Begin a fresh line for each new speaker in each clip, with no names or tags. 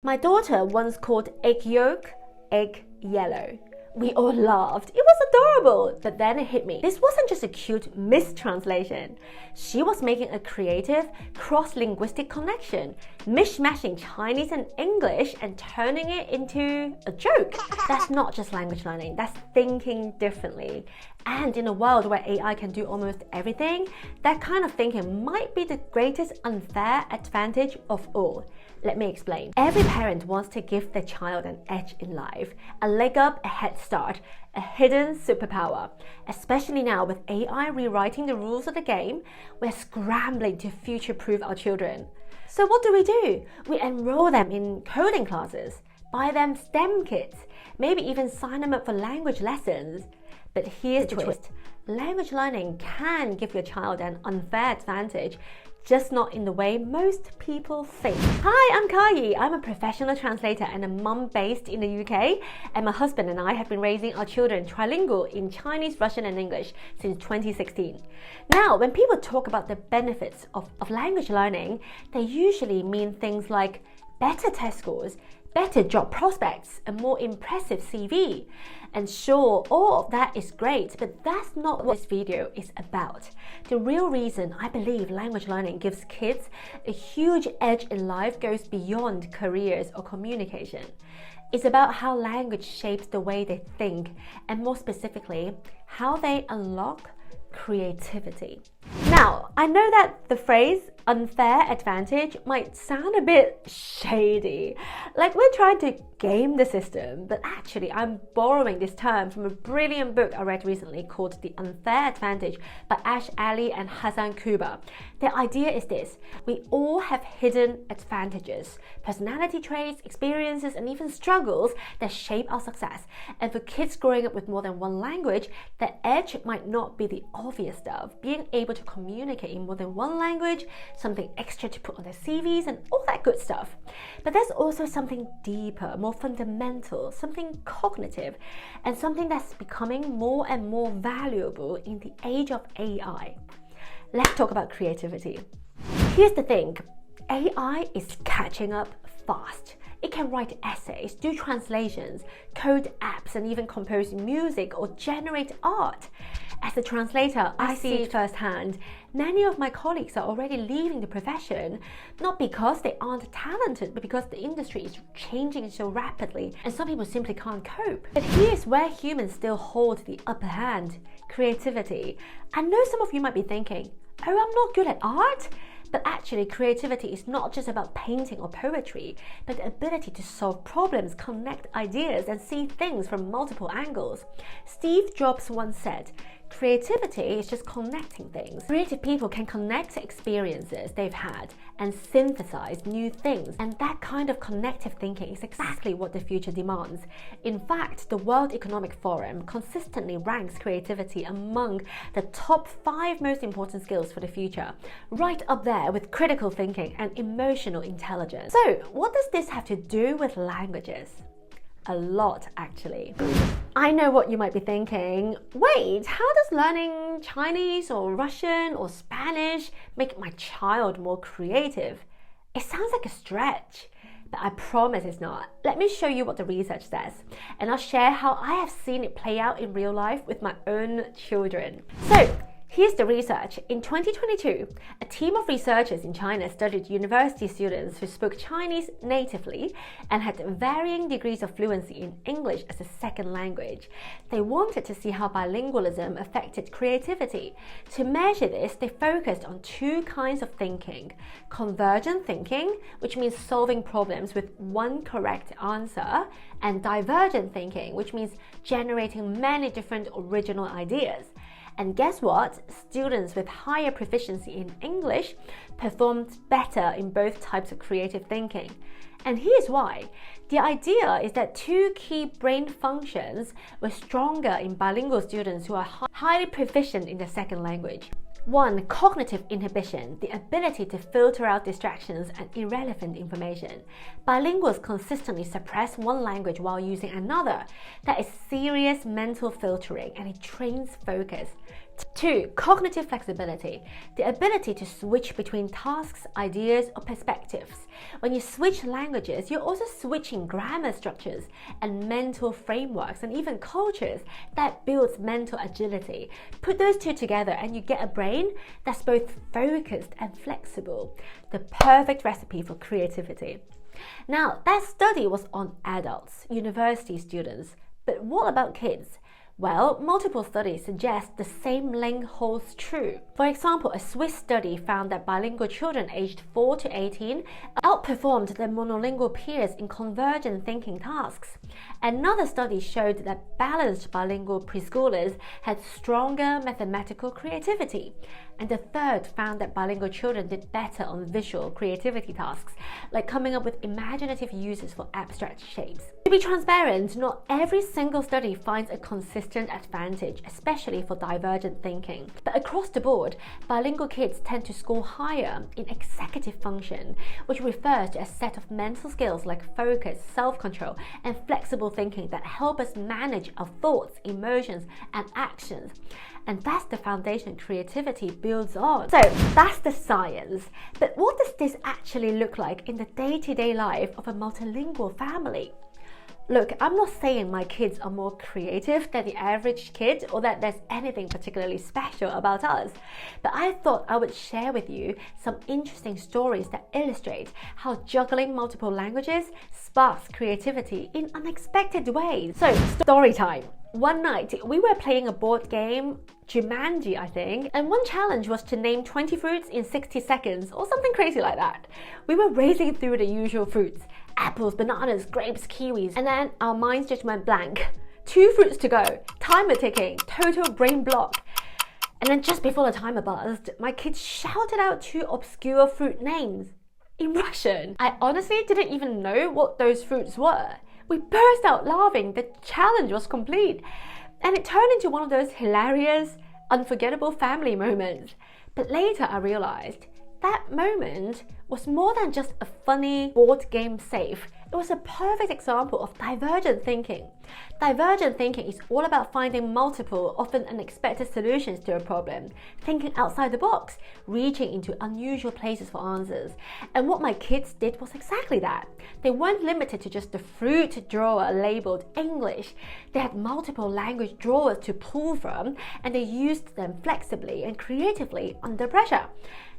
My daughter once called egg yolk egg yellow. We all laughed. It was adorable, but then it hit me. This wasn't just a cute mistranslation. She was making a creative, cross-linguistic connection, mishmashing Chinese and English and turning it into a joke. That's not just language learning, that's thinking differently. And in a world where AI can do almost everything, that kind of thinking might be the greatest unfair advantage of all. Let me explain. Every parent wants to give their child an edge in life, a leg up, a head start, a hidden superpower. Especially now with AI rewriting the rules of the game, we're scrambling to future-proof our children. So what do? We enroll them in coding classes, buy them STEM kits, maybe even sign them up for language lessons. But here's the twist. Language learning can give your child an unfair advantage, just not in the way most people think. Hi, I'm Kayi. I'm a professional translator and a mum based in the UK, and my husband and I have been raising our children trilingual in Chinese, Russian and English since 2016. Now, when people talk about the benefits of language learning, they usually mean things like better test scores, better job prospects, a more impressive CV. And sure, all of that is great, but that's not what this video is about. The real reason I believe language learning gives kids a huge edge in life goes beyond careers or communication. It's about how language shapes the way they think, and more specifically, how they unlock creativity. Now, I know that the phrase unfair advantage might sound a bit shady, like we're trying to game the system, but actually I'm borrowing this term from a brilliant book I read recently called The Unfair Advantage by Ash Ali and Hassan Kuba. The idea is this: we all have hidden advantages, personality traits, experiences, and even struggles that shape our success. And for kids growing up with more than one language, the edge might not be the obvious stuff, being able to communicate in more than one language, something extra to put on their CVs and all that good stuff. But there's also something deeper, more fundamental, something cognitive, and something that's becoming more and more valuable in the age of AI. Let's talk about creativity. Here's the thing, AI is catching up fast. It can write essays, do translations, code apps, and even compose music or generate art. As a translator, I see it firsthand. Many of my colleagues are already leaving the profession, not because they aren't talented, but because the industry is changing so rapidly and some people simply can't cope. But here's where humans still hold the upper hand: creativity. I know some of you might be thinking, oh, I'm not good at art. But actually, creativity is not just about painting or poetry, but the ability to solve problems, connect ideas, and see things from multiple angles. Steve Jobs once said, creativity is just connecting things. Creative people can connect experiences they've had and synthesize new things. And that kind of connective thinking is exactly what the future demands. In fact, the World Economic Forum consistently ranks creativity among the top 5 most important skills for the future, right up there with critical thinking and emotional intelligence. So, what does this have to do with languages? A lot, actually. I know what you might be thinking. Wait, how does learning Chinese or Russian or Spanish make my child more creative? It sounds like a stretch, but I promise it's not. Let me show you what the research says, and I'll share how I have seen it play out in real life with my own children. So, here's the research. In 2022, a team of researchers in China studied university students who spoke Chinese natively and had varying degrees of fluency in English as a second language. They wanted to see how bilingualism affected creativity. To measure this, they focused on 2 kinds of thinking: convergent thinking, which means solving problems with one correct answer, and divergent thinking, which means generating many different original ideas. And guess what? Students with higher proficiency in English performed better in both types of creative thinking. And here's why. The idea is that 2 key brain functions were stronger in bilingual students who are highly proficient in their second language. 1. Cognitive inhibition, the ability to filter out distractions and irrelevant information. Bilinguals consistently suppress one language while using another. That is serious mental filtering, and it trains focus. 2. Cognitive flexibility, the ability to switch between tasks, ideas, or perspectives. When you switch languages, you're also switching grammar structures and mental frameworks and even cultures. That builds mental agility. Put those two together and you get a brain that's both focused and flexible. The perfect recipe for creativity. Now, that study was on adults, university students, but what about kids? Well, multiple studies suggest the same link holds true. For example, a Swiss study found that bilingual children aged 4 to 18 outperformed their monolingual peers in convergent thinking tasks. Another study showed that balanced bilingual preschoolers had stronger mathematical creativity. And the third found that bilingual children did better on visual creativity tasks, like coming up with imaginative uses for abstract shapes. To be transparent, not every single study finds a consistent advantage, especially for divergent thinking. But across the board, bilingual kids tend to score higher in executive function, which refers to a set of mental skills like focus, self-control, and flexible thinking that help us manage our thoughts, emotions, and actions. And that's the foundation creativity builds on. So that's the science. But what does this actually look like in the day-to-day life of a multilingual family? Look, I'm not saying my kids are more creative than the average kid or that there's anything particularly special about us, but I thought I would share with you some interesting stories that illustrate how juggling multiple languages sparks creativity in unexpected ways. So, story time. One night, we were playing a board game, Jumanji, I think, and one challenge was to name 20 fruits in 60 seconds or something crazy like that. We were racing through the usual fruits, apples, bananas, grapes, kiwis, and then our minds just went blank. 2 fruits to go, timer ticking, total brain block. And then just before the timer buzzed, my kids shouted out 2 obscure fruit names in Russian. I honestly didn't even know what those fruits were. We burst out laughing. The challenge was complete. And it turned into one of those hilarious, unforgettable family moments. But later I realized that moment was more than just a funny board game save. It was a perfect example of divergent thinking. Divergent thinking is all about finding multiple, often unexpected solutions to a problem, thinking outside the box, reaching into unusual places for answers. And what my kids did was exactly that. They weren't limited to just the fruit drawer labeled English. They had multiple language drawers to pull from, and they used them flexibly and creatively under pressure.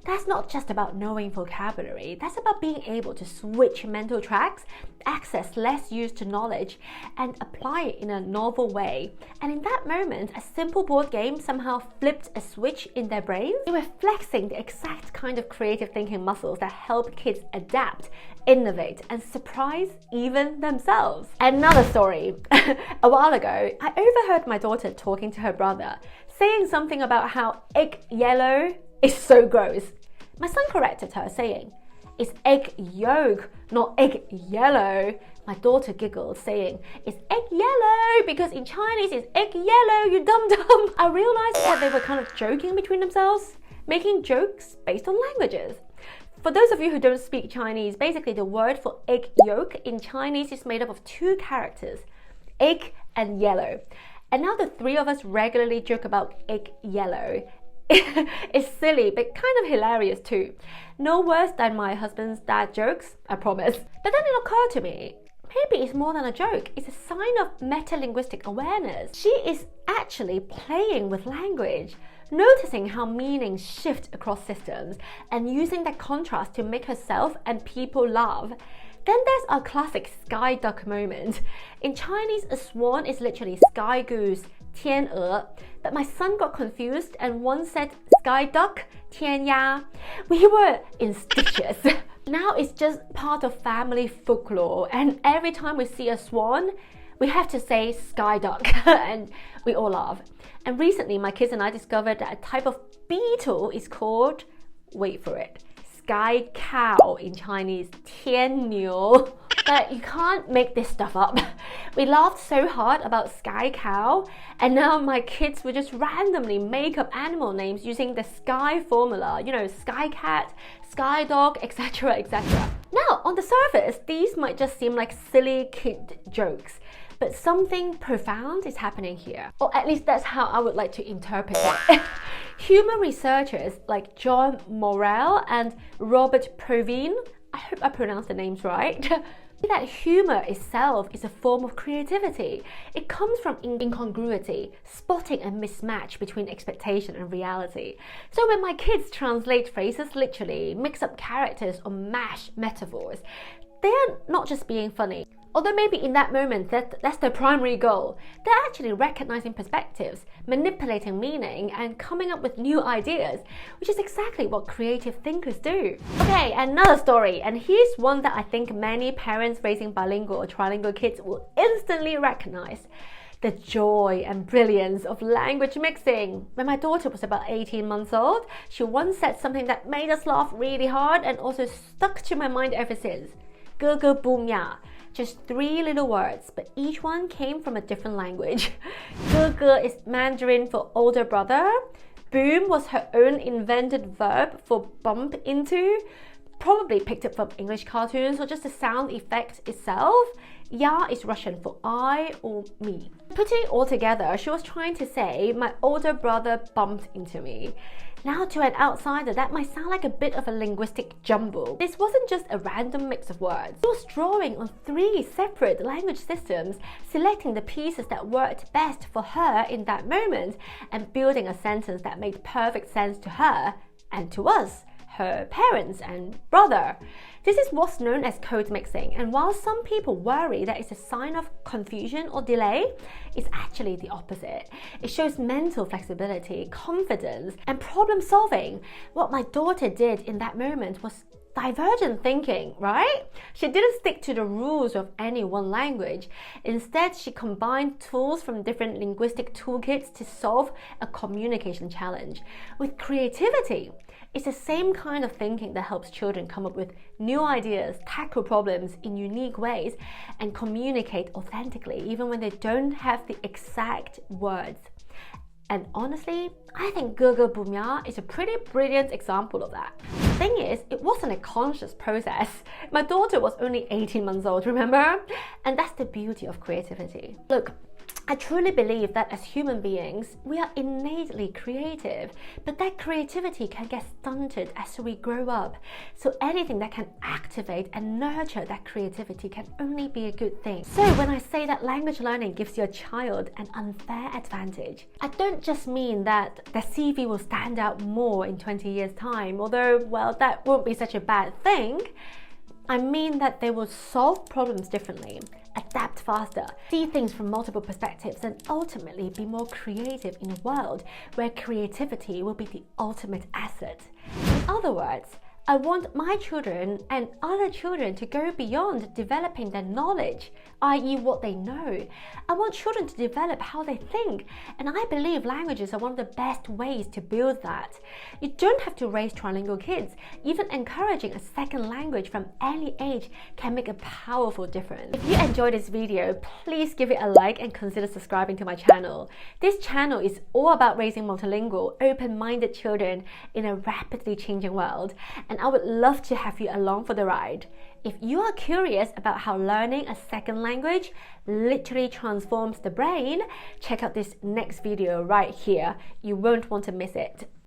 That's not just about knowing vocabulary, that's about being able to switch mental tracks, access less used knowledge, and apply it in a novel way. And in that moment, a simple board game somehow flipped a switch in their brains. They were flexing the exact kind of creative thinking muscles that help kids adapt, innovate, and surprise even themselves. Another story. A while ago, I overheard my daughter talking to her brother, saying something about how egg yellow is so gross. My son corrected her, saying, "It's egg yolk, not egg yellow." My daughter giggled, saying, "It's egg yellow because in Chinese it's egg yellow, you dum-dum." I realized that they were kind of joking between themselves, making jokes based on languages. For those of you who don't speak Chinese, basically the word for egg yolk in Chinese is made up of 2 characters, egg and yellow. And now the 3 of us regularly joke about egg yellow. It's silly, but kind of hilarious too. No worse than my husband's dad jokes, I promise. But then it occurred to me, maybe it's more than a joke. It's a sign of meta-linguistic awareness. She is actually playing with language, noticing how meanings shift across systems, and using that contrast to make herself and people laugh. Then there's our classic sky duck moment. In Chinese, a swan is literally sky goose, 天鹅, but my son got confused and one said sky duck, 天鸭. We were in stitches. Now it's just part of family folklore, and every time we see a swan, we have to say sky duck, and we all laugh. And recently, my kids and I discovered that a type of beetle is called, wait for it, sky cow in Chinese, 天牛. But you can't make this stuff up. We laughed so hard about sky cow, and now my kids will just randomly make up animal names using the sky formula, you know, sky cat, sky dog, etc., etc. Now, on the surface, these might just seem like silly kid jokes, But something profound is happening here, or at least that's how I would like to interpret it. Humor researchers like John Morrell and Robert Provine, I hope I pronounced the names right, that humor itself is a form of creativity. It comes from incongruity, spotting a mismatch between expectation and reality. So when my kids translate phrases literally, mix up characters or mash metaphors, they're not just being funny. Although maybe in that moment that's their primary goal, they're actually recognizing perspectives, manipulating meaning, and coming up with new ideas, which is exactly what creative thinkers do. Okay, another story, and here's one that I think many parents raising bilingual or trilingual kids will instantly recognize. The joy and brilliance of language mixing. When my daughter was about 18 months old, she once said something that made us laugh really hard and also stuck to my mind ever since. 哥哥 boom ya. Just 3 little words, but each one came from a different language. 哥哥 is Mandarin for older brother. Boom was her own invented verb for bump into, probably picked up from English cartoons or just the sound effect itself. Ya is Russian for I or me. Putting it all together, she was trying to say, my older brother bumped into me. Now to an outsider, that might sound like a bit of a linguistic jumble. This wasn't just a random mix of words. She was drawing on 3 separate language systems, selecting the pieces that worked best for her in that moment, and building a sentence that made perfect sense to her and to us, her parents and brother. This is what's known as code mixing, and while some people worry that it's a sign of confusion or delay, it's actually the opposite. It shows mental flexibility, confidence, and problem solving. What my daughter did in that moment was divergent thinking, right? She didn't stick to the rules of any one language. Instead, she combined tools from different linguistic toolkits to solve a communication challenge. With creativity, it's the same kind of thinking that helps children come up with new ideas, tackle problems in unique ways, and communicate authentically, even when they don't have the exact words. And honestly, I think Google Boomya is a pretty brilliant example of that. The thing is, it wasn't a conscious process. My daughter was only 18 months old, remember? And that's the beauty of creativity. Look, I truly believe that as human beings, we are innately creative, but that creativity can get stunted as we grow up. So anything that can activate and nurture that creativity can only be a good thing. So when I say that language learning gives your child an unfair advantage, I don't just mean that their CV will stand out more in 20 years' time, although, well, that won't be such a bad thing. I mean that they will solve problems differently, adapt faster, see things from multiple perspectives, and ultimately be more creative in a world where creativity will be the ultimate asset. In other words, I want my children and other children to go beyond developing their knowledge, i.e. what they know. I want children to develop how they think, and I believe languages are one of the best ways to build that. You don't have to raise trilingual kids. Even encouraging a second language from any age can make a powerful difference. If you enjoyed this video, please give it a like and consider subscribing to my channel. This channel is all about raising multilingual, open-minded children in a rapidly changing world, and I would love to have you along for the ride. If you are curious about how learning a second language literally transforms the brain, check out this next video right here. You won't want to miss it.